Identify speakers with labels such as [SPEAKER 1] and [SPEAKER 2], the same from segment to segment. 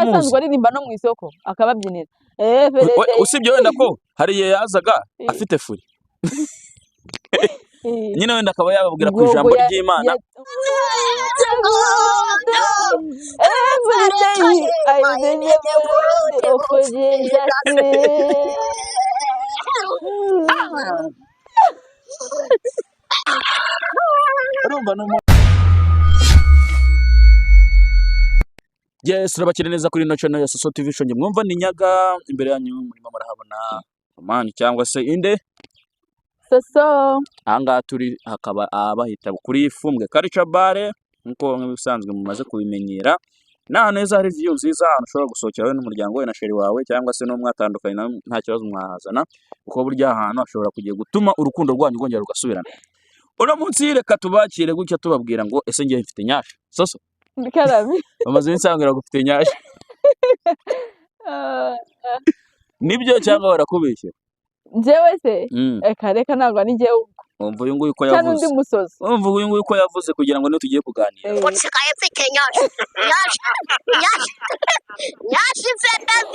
[SPEAKER 1] asanzwe aririmba no mu isoko akababyinira
[SPEAKER 2] usibye wenda ko hari igihe yazaga afite furi nyine wenda akaba yababwira ku ijambo ry'Imana Yes, turabakire neza kuri ino channel ya Soso TV Show. Mwumva ni Nyaga, imbere yanyu murimo murahabona Romani cyangwa se inde
[SPEAKER 1] Soso.
[SPEAKER 2] Anga turi hakaba abahita kuri Fumbwe Culture Bar nkuko nk'ibisanzwe mumaze kubimenyera. Na neza hari view nziza ahantu ushobora gusohokera we n'umuryango we na sheri wawe cyangwa se no mwatandukanye nta kibazo mwahazana kuko burya ahantu ashobora kugiye gutuma urukundo rwanyu rwongera rugasubirana. Uno munsi reka tubakire gutya tubabwira ngo ese ngiye mfite nyasha Soso
[SPEAKER 1] Karami
[SPEAKER 2] bamaze insangira gufite nyasha nibyo cyangwa barakubeshye
[SPEAKER 1] Njyewe se reka ntabwo ni njyewe
[SPEAKER 2] umva uyu nguyu ko yavuze
[SPEAKER 1] cyane undi musozi
[SPEAKER 2] umva uyu nguyu ko yavuze kugira ngo niyo tugiye kuganira
[SPEAKER 3] utsikaye mfite nyasha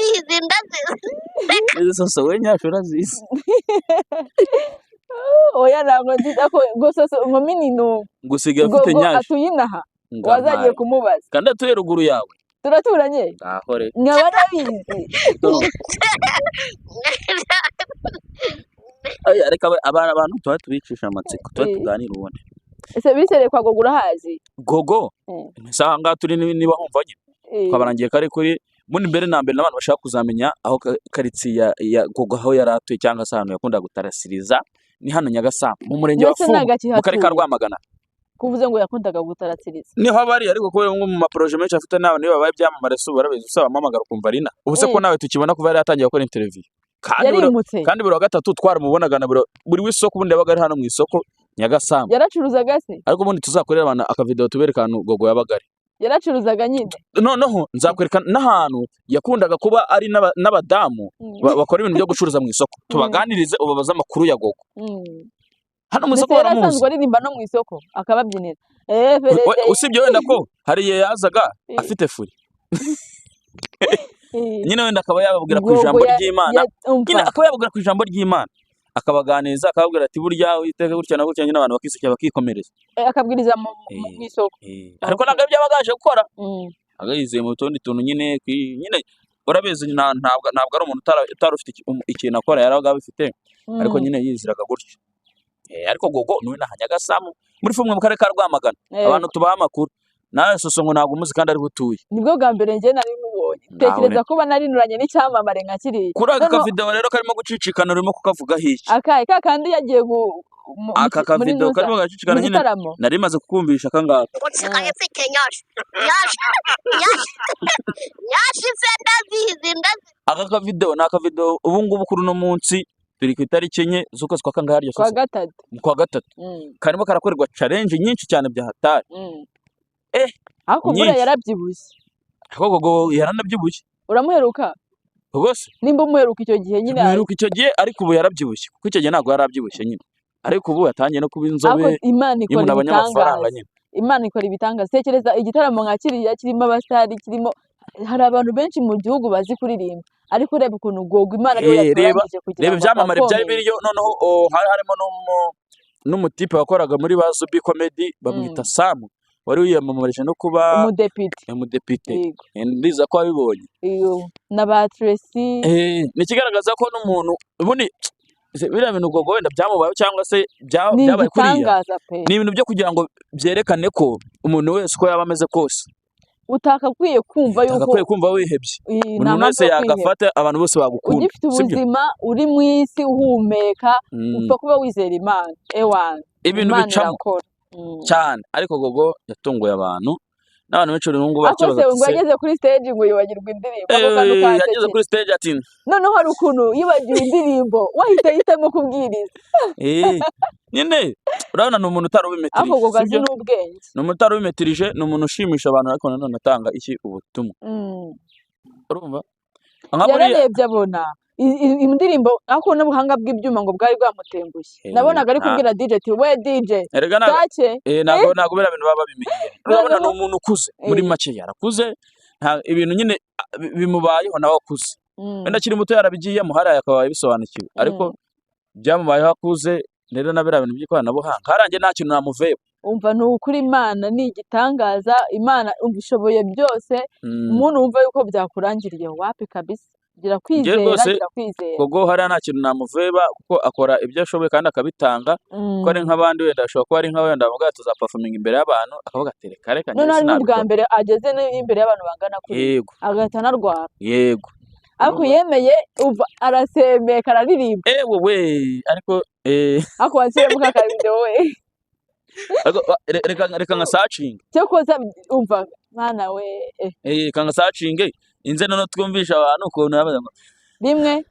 [SPEAKER 3] mfite ndazizi
[SPEAKER 2] Soso we nyasha urazizi
[SPEAKER 1] oya ntabwo nziza ko Soso ngo minino
[SPEAKER 2] gusiga afite nyasha
[SPEAKER 1] atuyinaha wazagiye kumubaza
[SPEAKER 2] kandi atuye ruguru yawe
[SPEAKER 1] turaturanye
[SPEAKER 2] ahore
[SPEAKER 1] nkaba nabizi
[SPEAKER 2] areka abantu tuba tubicisha amatsiko tuba tuganira ubundi
[SPEAKER 1] ese bisereye kwa Gogo urahazi
[SPEAKER 2] Gogo isaha ngaha turi niba wumva nyine twabarangiye kare kuri muri mbere na mbere n'abantu bashaka kuzamenya aho karitsiye ya Gogo aho yari atuye cyangwa se ahantu yakunda gutarasiriza ni hano Nyagasamo mu murenge wa Fumbwe mu karere ka Rwamagana
[SPEAKER 1] kuvuze ngo yakundaga gutaratsiriza
[SPEAKER 2] niho bari ariko kubera ngo mu maproje menshi afite nawe niba babaye byamamare se barabizi usaba amamagara kumva rina ubuse ko nawe tukibona kuva yari yatangiye gukora interview kandi buri wa gatatu twaramubonaga na buri w'isoko ubundi yabaga ari hano mu isoko Nyagasamo
[SPEAKER 1] yaracuruzaga se
[SPEAKER 2] ariko ubundi tuzakorera abantu akavideo tubereka ahantu Gogo yabaga ari
[SPEAKER 1] yaracuruzaga nyine
[SPEAKER 2] noneho nzakwereka n'ahantu yakundaga kuba ari n'abadamu bakora ibintu byo gucuruza mu isoko tubaganirize ubabaza amakuru ya Gogo hano mu isoko baramuzi
[SPEAKER 1] asanzwe aririmba no mu isoko akababyinira
[SPEAKER 2] usibye wenda ko hari igihe yazaga afite furi nyine wenda akaba yababwira ku ijambo ry'Imana nyine akaba yababwira ku ijambo ry'Imana akabaganiriza akababwira ati burya witeka gutya na gutya nyine abantu bakisukira bakikomereza
[SPEAKER 1] akabwiriza mu isoko
[SPEAKER 2] ariko ntabwo byabagaje gukora agayizeye mu tundi tuntu nyine urabizi ntabwo ari umuntu utari ufite ikintu akora yarabaga abifite ariko nyine yiziraga gutyo ariko Gogo niwe na Nyagasamo muri Fumbwe mu karere ka Rwamagana abantu tubaha amakuru nawe Soso ngo ntabwo umuzi kandi ari butuye
[SPEAKER 1] nibwo bwa mbere njye nari mubonye tekereza kuba narinuranye n'icyamamare nka kiriya
[SPEAKER 2] kuri aka video rero karimo gucicikana urimo kukavuga hiki
[SPEAKER 1] kandi yagiye
[SPEAKER 2] aka video karimo gucicikana nyine nari maze kukumvisha kangaka
[SPEAKER 3] utsikaye mfite nyasha mfite ndazizi
[SPEAKER 2] aka video ni aka video ubu ngubu kuri no munsi turi ku itariki 4 z'ukwezi kwa kangahe kwa gatatu karimo karakorerwa challenge nyinshi cyane bya hatari
[SPEAKER 1] ako buriya yarabyibushye
[SPEAKER 2] ako Gogo yaranabyibushye
[SPEAKER 1] uramuheruka
[SPEAKER 2] rwose
[SPEAKER 1] nimba umuheruka icyo gihe nyine
[SPEAKER 2] umuheruka icyo gihe ariko ubu yarabyibushye kuko icyo gihe ntabwo yarabyibushye nyine ariko ubu yatangiye no kuba inzobe
[SPEAKER 1] Imana ikora ibitangaza tekereza igitaramo nka kiriya kirimo abastari kirimo hari abantu benshi mu gihugu bazi kuririmba ariko reba ukuntu Gogo Imana rero yatoranyije kugira
[SPEAKER 2] reba ibyamamare byari biriyo noneho harimo n'umutipe wakoraga muri Bazubi Comedy bamwita Sam wari wiyamamarije no kuba umudepite ndiza ko abibonye
[SPEAKER 1] na ba Tracy
[SPEAKER 2] ni kigaragaza ko n'umuntu ubundi biriya bintu Gogo wenda byamubaye cyangwa se byabaye kuriya ni ibintu byo kugira ngo byerekane ko umuntu wese uko yaba ameze kose
[SPEAKER 1] utakakwiye kumva
[SPEAKER 2] wihebye umuntu wese yagafata abantu bose bagukunda
[SPEAKER 1] ugifite ubuzima uri mu isi uhumeka upfa kuba wizera Imana
[SPEAKER 2] ibintu bicamo cyane ariko Gogo yatunguye abantu n'abantu benshi n'ubwo
[SPEAKER 1] bakibaza ngo yageze kuri stage ngo yibagirwa indirimbo
[SPEAKER 2] yageze kuri stage ati
[SPEAKER 1] noneho hari ukuntu yibagiwe indirimbo wahita yitamo kubwiriza
[SPEAKER 2] nyine urabona ni umuntu utarubimetirije
[SPEAKER 1] ako Gogo azi n'ubwenge
[SPEAKER 2] ni umuntu utarubimetirije ni umuntu ushimisha abantu ariko nanone atanga iki ubutumwa urumva
[SPEAKER 1] yararebye abona indirimbo ako n'ubuhanga bw'ibyuma ngo bwari bwamutengushye nabonaga ari kubwira DJ ati we DJ
[SPEAKER 2] ntabwo bira bintu baba bimenyeye urabona ni umuntu ukuze muri make yarakuze ibintu nyine bimubayeho nawe akuze wenda akiri muto yarabigiyemo hariya akaba yabisobanukiwe ariko byamubayeho akuze rero na biriya bintu by'ikoranabuhanga harangiye nta kintu namuveyeho.
[SPEAKER 1] umva ni ukuri Imana ni igitangaza, Imana umva ishoboye byose, umuntu wumva yuko byakurangiriye wapi kabisa, gira kwizera
[SPEAKER 2] rwose
[SPEAKER 1] gira kwizera.
[SPEAKER 2] Gogo hariya nta kintu namuveba kuko akora ibyo ashoboye kandi akabitanga kuko ari nk'abandi wenda ashobora kuba ari nka wenda avuga ati tuzapafominga imbere y'abantu akavuga ati reka reka njye
[SPEAKER 1] None ari n'ubwa
[SPEAKER 2] sinabikora.
[SPEAKER 1] mbere ageze imbere y'abantu bangana kuri
[SPEAKER 2] Yego
[SPEAKER 1] agahita anarwara,
[SPEAKER 2] yego
[SPEAKER 1] ariko yemeye umva arasembeka araririmba,
[SPEAKER 2] wowe ariko
[SPEAKER 1] ariko washyiremo ka video we
[SPEAKER 2] reka nka searching
[SPEAKER 1] cyo koza umva mwana we
[SPEAKER 2] reka nka searching inze none twumvisha abantu ukuntu yabaza ngo
[SPEAKER 1] 1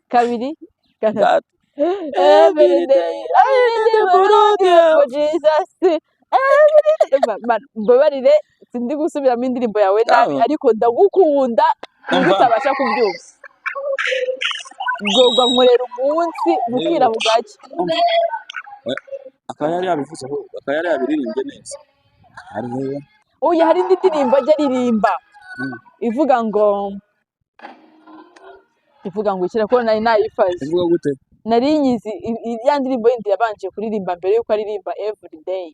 [SPEAKER 1] 2 3
[SPEAKER 2] God,
[SPEAKER 1] every day I need for Jesus mbabarire sindi gusubiramo indirimbo yawe nabi ariko ndagukunda utabasha kubyumva Gogo nkorera umunsi bukira bugacya
[SPEAKER 2] akaba yari yabivuze akaba yari yabiririmbye neza
[SPEAKER 1] oya hari indi ndirimbo ajya aririmba ivuga ngo ishyira ko nari nayifaze
[SPEAKER 2] ivuga gute
[SPEAKER 1] nari nyizi ya ndirimbo yindi yabanje kuririmba mbere yuko aririmba everyday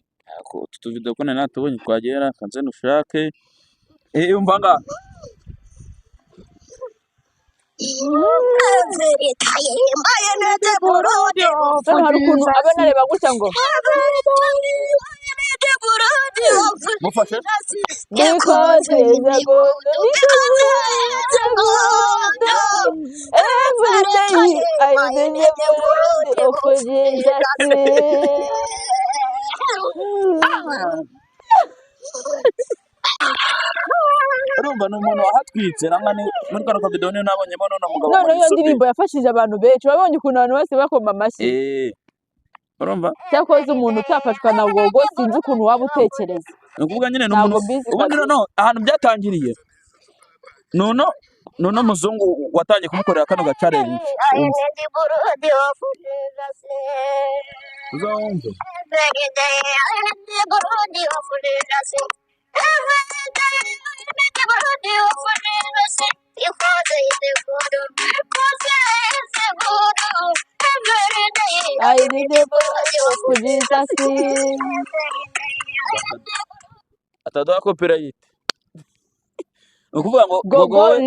[SPEAKER 2] utu tuvido ko nari natubonye twagera kanze nushake umva nga
[SPEAKER 1] hari ukuntu aba nareba gutya ngo
[SPEAKER 2] mufashe
[SPEAKER 1] because is a good every day I need the word of Jesus
[SPEAKER 2] urumva ni umuntu wahatwitse nangane muri kano kavido niyo nabonyemo none umugabo
[SPEAKER 1] none iyo ndirimbo yafashije abantu benshi babonye ukuntu abantu bose bakoma amashyi
[SPEAKER 2] urumva
[SPEAKER 1] cyakoze umuntu utafashwa na Gogo sinzi ukuntu waba utekereza
[SPEAKER 2] ni ukuvuga nyine ni umuntu ubundi noneho ahantu byatangiriye none muzungu watangiye kumukorera kano ga challenge uzumva
[SPEAKER 1] I need the word of Jesus
[SPEAKER 2] ataduha copyright ni ukuvuga ngo
[SPEAKER 1] Gogo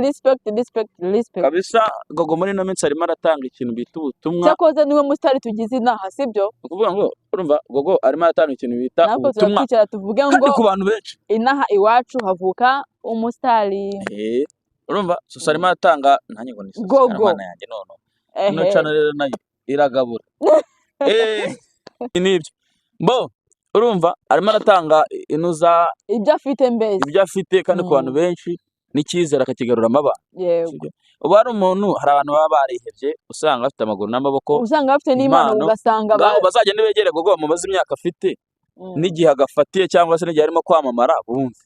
[SPEAKER 1] respect
[SPEAKER 2] kabisa Gogo muri ino minsi arimo aratanga ikintu bita ubutumwa
[SPEAKER 1] cyakoze niwe musitari tugize inaha sibyo
[SPEAKER 2] ni ukuvuga ngo urumva Gogo arimo aratanga ikintu bita ubutumwa
[SPEAKER 1] twicara tuvuge ngo
[SPEAKER 2] kandi ku bantu benshi
[SPEAKER 1] inaha iwacu havuka umusitari
[SPEAKER 2] urumva sosa arimo aratanga nanjye ngo ni sosa Imana yanjye none ino channel rero nayo iragabura nibyo mbo urumva arimo aratanga inuza
[SPEAKER 1] ibyo afite mbese
[SPEAKER 2] ibyo afite kandi ku bantu benshi n'icyizere akakigaruramo abantu
[SPEAKER 1] yego
[SPEAKER 2] ubu hari umuntu hari abantu baba barihebye usanga afite amaguru n'amaboko
[SPEAKER 1] usanga bafite n'impano ugasanga
[SPEAKER 2] bazagenda begere Gogo bamubaze imyaka afite n'igihe agafatiye cyangwa se n'igihe arimo kwamamara bumve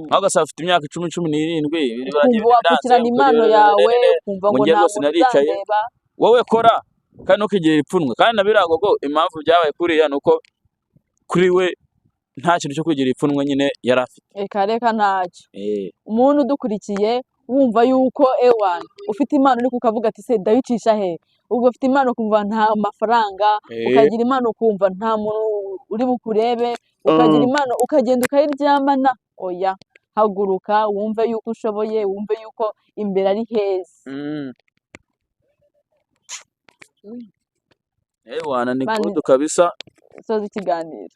[SPEAKER 2] nkaho ugasanga afite imyaka 10-17
[SPEAKER 1] wakurikirana impano yawe ukumva ngo ntabwo
[SPEAKER 2] naricaye wowe kora kandi ntukigire ipfunwe kandi na biriya Gogo impamvu byabaye kuriya ni uko kuri we nta kintu cyo kugira ipfunwe nyine yari afite
[SPEAKER 1] reka ntacyo umuntu udukurikiye wumva yuko ewana ufite impano ariko ukavuga ati se ndayicisha he ubwo ufite impano ukumva nta mafaranga ukagira impano ukumva nta muntu uri bukurebe ukagira impano ukagenda ukayiryamana oya haguruka wumve yuko ushoboye wumve yuko imbere ari heza
[SPEAKER 2] ewana ni good kabisa
[SPEAKER 1] soza ikiganiro